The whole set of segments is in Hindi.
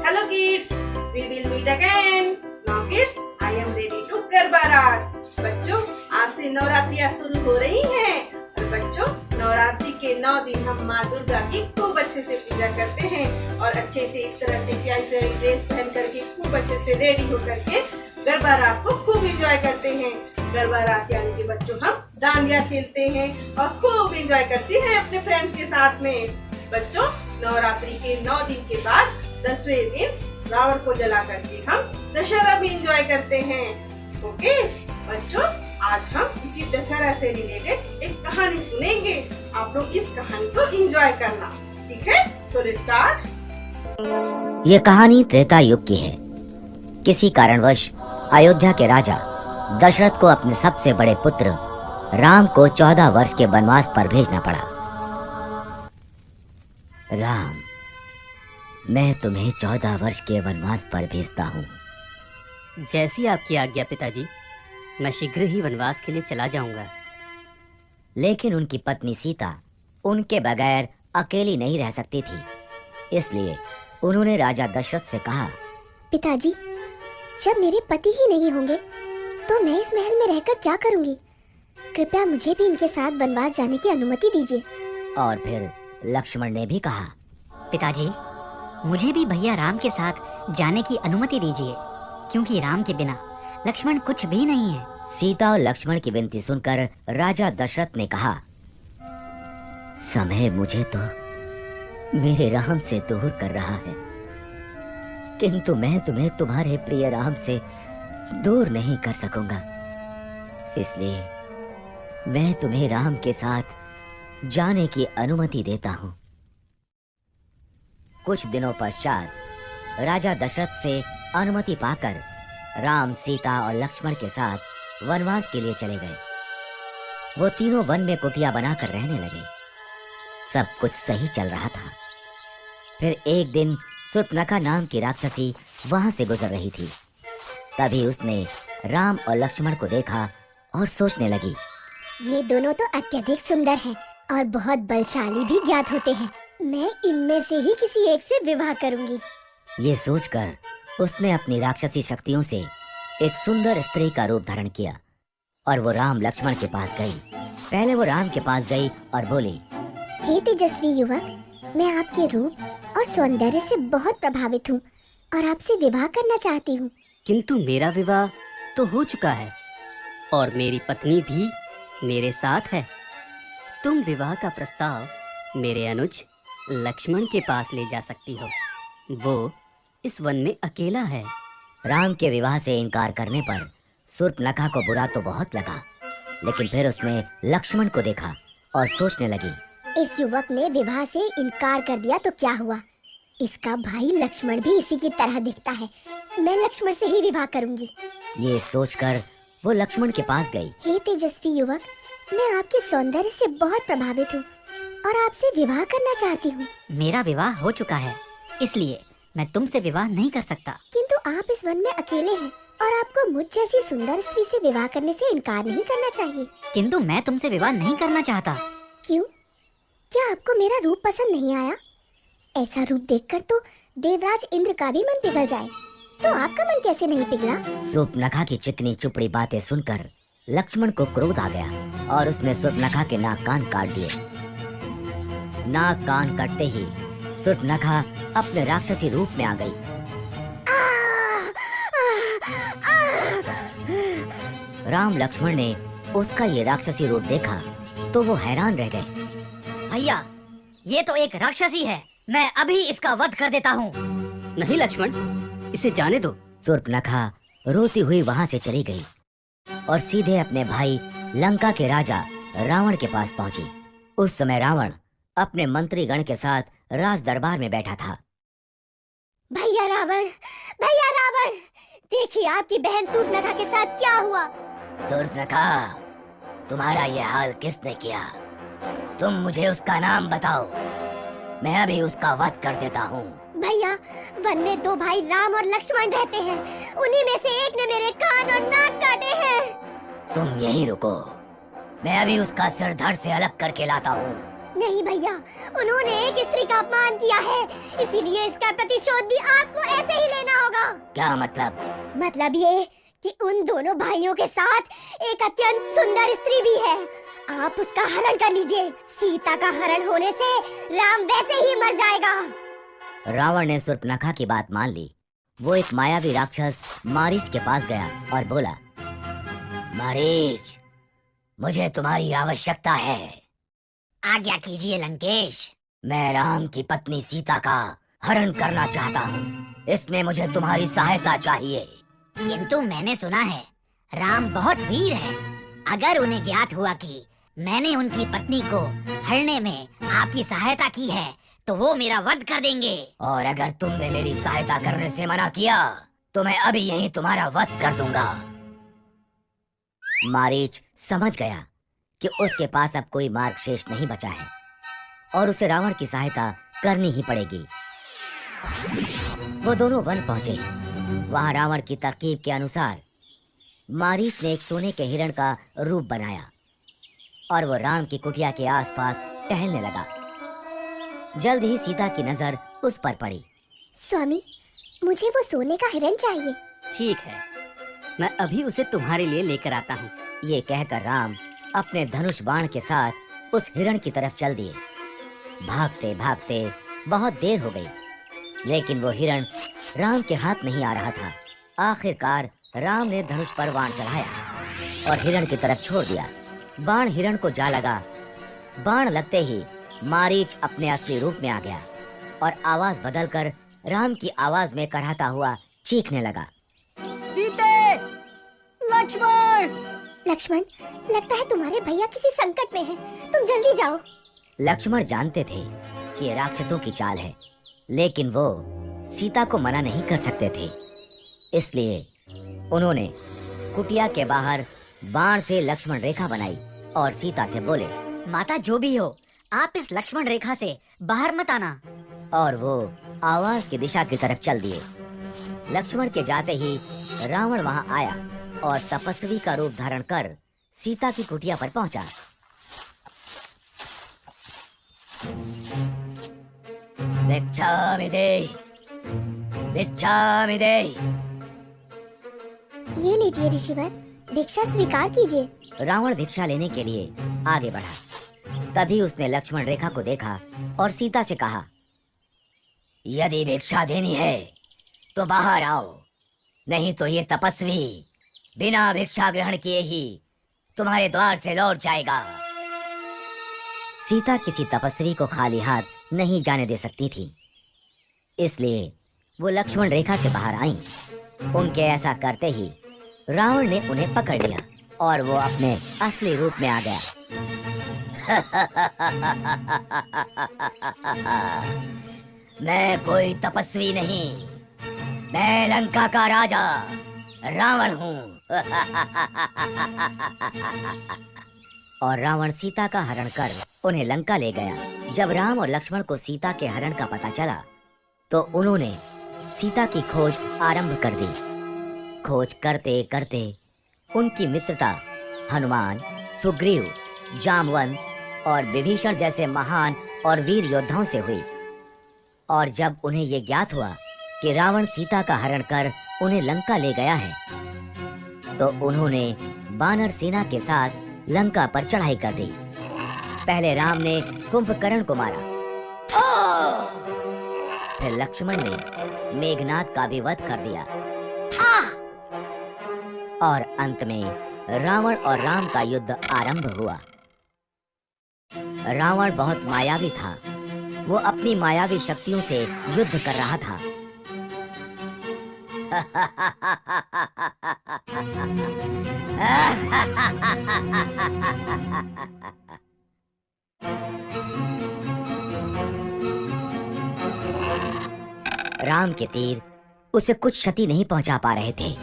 Hello kids, we will meet again. Now kids, I am ready to garba रास। बच्चों, आज से नवरात्रियाँ शुरू हो रही हैं और बच्चों नवरात्रि के 9 दिन हम माँ दुर्गा की खूब अच्छे से पूजा करते हैं और अच्छे से इस तरह से प्यारी प्यारी ड्रेस पहन करके खूब अच्छे से रेडी होकर के गरबा रास को खूब एंजॉय करते हैं। गरबा रास यानी कि बच्चों हम डांडिया खेलते हैं और खूब एंजॉय करते हैं अपने फ्रेंड्स के साथ में। बच्चों, नवरात्रि के 9 दिन के बाद 10वें दिन रावण को जला करके हम दशहरा भी एंजॉय करते हैं। ओके बच्चों, आज हम इसी दशहरा से रिलेटेड एक कहानी सुनेंगे। आप लोग इस कहानी को एंजॉय करना, ठीक है? So let's start. ये कहानी त्रेता युग की है। किसी कारणवश अयोध्या के राजा दशरथ को अपने सबसे बड़े पुत्र राम को 14 वर्ष के वनवास पर भेजना पड़ा। राम, मैं तुम्हें 14 वर्ष के वनवास पर भेजता हूँ। जैसी आपकी आज्ञा पिताजी, मैं शीघ्र ही वनवास के लिए चला जाऊंगा। लेकिन उनकी पत्नी सीता उनके बगैर अकेली नहीं रह सकती थी, इसलिए उन्होंने राजा दशरथ से कहा, पिताजी, जब मेरे पति ही नहीं होंगे तो मैं इस महल में रहकर क्या करूंगी? कृपया मुझे भी इनके साथ वनवास जाने की अनुमति दीजिए। और फिर लक्ष्मण ने भी कहा, पिताजी, मुझे भी भैया राम के साथ जाने की अनुमति दीजिए, क्योंकि राम के बिना लक्ष्मण कुछ भी नहीं है। सीता और लक्ष्मण की विनती सुनकर राजा दशरथ ने कहा, समय मुझे तो मेरे राम से दूर कर रहा है, किंतु मैं तुम्हें तुम्हारे प्रिय राम से दूर नहीं कर सकूंगा। इसलिए मैं तुम्हें राम के साथ जाने की अनुमति देता हूँ। कुछ दिनों पश्चात राजा दशरथ से अनुमति पाकर राम, सीता और लक्ष्मण के साथ वनवास के लिए चले गए। वो तीनों वन में कुटिया बनाकर रहने लगे। सब कुछ सही चल रहा था। फिर एक दिन शूर्पणखा नाम की राक्षसी वहां से गुजर रही थी। तभी उसने राम और लक्ष्मण को देखा और सोचने लगी, ये दोनों तो अत्यधिक सुंदर हैं और बहुत बलशाली भी ज्ञात होते हैं। मैं इनमें से ही किसी एक से विवाह करूंगी। ये सोचकर उसने अपनी राक्षसी शक्तियों से एक सुंदर स्त्री का रूप धारण किया और वो राम लक्ष्मण के पास गई। पहले वो राम के पास गई और बोली, हे तेजस्वी युवक, मैं आपके रूप और सौंदर्य से बहुत प्रभावित हूँ और आपसे विवाह करना चाहती हूँ। किंतु मेरा विवाह तो हो चुका है और मेरी पत्नी भी मेरे साथ है। तुम विवाह का प्रस्ताव मेरे अनुज लक्ष्मण के पास ले जा सकती हो। वो इस वन में अकेला है। राम के विवाह से इनकार करने पर शूर्पणखा को बुरा तो बहुत लगा, लेकिन फिर उसने लक्ष्मण को देखा और सोचने लगी, इस युवक ने विवाह से इनकार कर दिया तो क्या हुआ? इसका भाई लक्ष्मण भी इसी की तरह दिखता है। मैं लक्ष्मण से ही विवाह करूंगी। ये सोचकर वो लक्ष्मण के पास गई। हे तेजस्वी युवक, मैं आपके सौंदर्य से बहुत प्रभावित हूँ और आपसे विवाह करना चाहती हूँ। मेरा विवाह हो चुका है, इसलिए मैं तुमसे विवाह नहीं कर सकता। किंतु आप इस वन में अकेले हैं और आपको मुझ जैसी सुंदर स्त्री से विवाह करने से इनकार नहीं करना चाहिए। किंतु मैं तुमसे विवाह नहीं करना चाहता। क्यों? क्या आपको मेरा रूप पसंद नहीं आया? ऐसा रूप देखकर तो देवराज इंद्र का भी मन पिघल जाए, तो आपका मन कैसे नहीं पिघला? शूर्पणखा की चिकनी चुपड़ी बातें सुनकर लक्ष्मण को क्रोध आ गया और उसने शूर्पणखा के नाक कान काट दिए। नाक कान कटते ही शूर्पणखा अपने राक्षसी रूप में आ गई। राम लक्ष्मण ने उसका ये राक्षसी रूप देखा तो वो हैरान रह गए। भैया, ये तो एक राक्षसी है, मैं अभी इसका वध कर देता हूँ। नहीं लक्ष्मण, इसे जाने दो। शूर्पणखा रोती हुई वहां से चली गई और सीधे अपने भाई लंका के राजा रावण के पास पहुंची। उस समय रावण अपने मंत्रीगण के साथ राज दरबार में बैठा था। भैया रावण, देखिए आपकी बहन शूर्पणखा के साथ क्या हुआ। शूर्पणखा, तुम्हारा ये हाल किसने किया? तुम मुझे उसका नाम बताओ, मैं अभी उसका वध कर देता हूँ। भैया, वन में 2 भाई राम और लक्ष्मण रहते हैं। उन्हीं में से एक ने मेरे कान और नाक काटे हैं। तुम यहीं रुको, मैं अभी उसका सिर धड़ से अलग करके लाता हूँ। नहीं भैया, उन्होंने एक स्त्री का अपमान किया है, इसीलिए इसका प्रतिशोध भी आपको ऐसे ही लेना होगा। क्या मतलब? मतलब ये कि उन दोनों भाइयों के साथ एक अत्यंत सुंदर स्त्री भी है। आप उसका हरण कर लीजिए। सीता का हरण होने से राम वैसे ही मर जाएगा। रावण ने शूर्पणखा की बात मान ली। वो एक मायावी राक्षस मारीच के पास गया और बोला, मारीच, मुझे तुम्हारी आवश्यकता है। आज्ञा कीजिए लंकेश। मैं राम की पत्नी सीता का हरण करना चाहता हूँ। इसमें मुझे तुम्हारी सहायता चाहिए। किंतु मैंने सुना है राम बहुत वीर है। अगर उन्हें ज्ञात हुआ कि मैंने उनकी पत्नी को हरने में आपकी सहायता की है तो वो मेरा वध कर देंगे। और अगर तुमने मेरी सहायता करने से मना किया तो मैं अभी यहीं तुम्हारा वध कर दूंगा। मारीच समझ गया कि उसके पास अब कोई मार्ग शेष नहीं बचा है और उसे रावण की सहायता करनी ही पड़ेगी। वो दोनों वन पहुंचे। वहां रावण की तरकीब के अनुसार मारीच ने एक सोने के हिरण का रूप बनाया और वो राम की कुटिया के आसपास टहलने लगा। जल्द ही सीता की नजर उस पर पड़ी। स्वामी, मुझे वो सोने का हिरण चाहिए। ठीक है, मैं अभी उसे तुम्हारे लिए लेकर आता हूँ। ये कहकर राम अपने धनुष बाण के साथ उस हिरण की तरफ चल दिए। भागते भागते बहुत देर हो गई, लेकिन वो हिरण राम के हाथ नहीं आ रहा था। आखिरकार राम ने धनुष पर बाण चढ़ाया और हिरण की तरफ छोड़ दिया। बाण हिरण को जा लगा। बाण लगते ही मारीच अपने असली रूप में आ गया और आवाज बदलकर राम की आवाज में कराहता हुआ चीखने लगा, सीते, लक्ष्मण। लक्ष्मण, लगता है तुम्हारे भैया किसी संकट में हैं। तुम जल्दी जाओ। लक्ष्मण जानते थे कि ये राक्षसों की चाल है, लेकिन वो सीता को मना नहीं कर सकते थे। इसलिए उन्होंने कुटिया के बाहर बाण से लक्ष्मण रेखा बनाई और सीता से बोले, माता जो भी हो, आप इस लक्ष्मण रेखा से बाहर मत आना। और वो आवाज की दिशा की तरफ चल दिए। लक्ष्मण के जाते ही रावण वहां आया और तपस्वी का रूप धारण कर सीता की कुटिया पर पहुंचा। भिक्षामि देहि, भिक्षामि देहि। ये लीजिए ऋषिवर, भिक्षा स्वीकार कीजिए। रावण भिक्षा लेने के लिए आगे बढ़ा। तभी उसने लक्ष्मण रेखा को देखा और सीता से कहा, यदि भिक्षा देनी है तो बाहर आओ, नहीं तो ये तपस्वी बिना भिक्षा ग्रहण किए ही तुम्हारे द्वार से लौट जाएगा। सीता किसी तपस्वी को खाली हाथ नहीं जाने दे सकती थी, इसलिए वो लक्ष्मण रेखा से बाहर आईं। उनके ऐसा करते ही रावण ने उन्हें पकड़ लिया और वो अपने असली रूप में आ गया। मैं कोई तपस्वी नहीं, मैं लंका का राजा रावण हूँ। और रावण सीता का हरण कर उन्हें लंका ले गया। जब राम और लक्ष्मण को सीता के हरण का पता चला तो उन्होंने सीता की खोज आरंभ कर दी। खोज करते करते उनकी मित्रता हनुमान, सुग्रीव, जामवंत और विभीषण जैसे महान और वीर योद्धाओं से हुई। और जब उन्हें ये ज्ञात हुआ कि रावण सीता का हरण कर उन्हें लंका ले गया है, तो उन्होंने वानर सेना के साथ लंका पर चढ़ाई कर दी। पहले राम ने कुंभकर्ण को मारा, फिर लक्ष्मण ने मेघनाद का भी वध कर दिया और अंत में रावण और राम का युद्ध आरंभ हुआ। रावण बहुत मायावी था। वो अपनी मायावी शक्तियों से युद्ध कर रहा था। राम के तीर उसे कुछ क्षति नहीं पहुंचा पा रहे थे।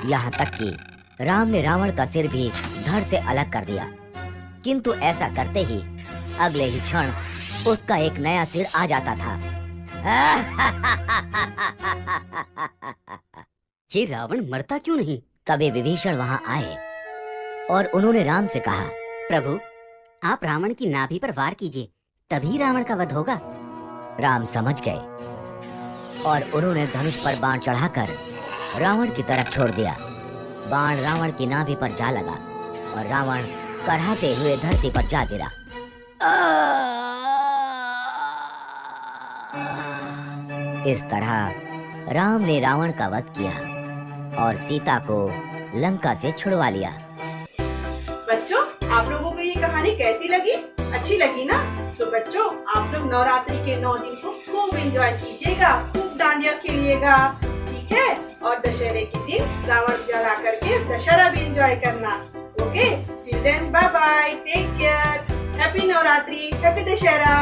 यहाँ तक कि राम ने रावण का सिर भी धड़ से अलग कर दिया, किंतु ऐसा करते ही अगले ही क्षण उसका एक नया सिर आ जाता था। ये रावण मरता क्यों नहीं? तभी विभीषण वहां आए और उन्होंने राम से कहा, प्रभु, आप रावण की नाभि पर वार कीजिए, तभी रावण का वध होगा। राम समझ गए और उन्होंने धनुष पर बाण चढ़ाकर रावण की तरफ छोड़ दिया। बाण रावण की नाभि पर जा लगा और रावण कराहते हुए धरती पर जा गिरा। इस तरह राम ने रावण का वध किया और सीता को लंका से छुड़वा लिया। बच्चों, आप लोगों को ये कहानी कैसी लगी? अच्छी लगी ना? तो बच्चों, आप लोग नवरात्रि के 9 दिन को खूब एंजॉय कीजिएगा, खूब डांडिया खेलिएगा, ठीक है? और दशहरे के दिन रावण जला करके दशहरा भी एंजॉय करना। Okay, till then bye bye, take care, happy Navratri, happy Dussehra.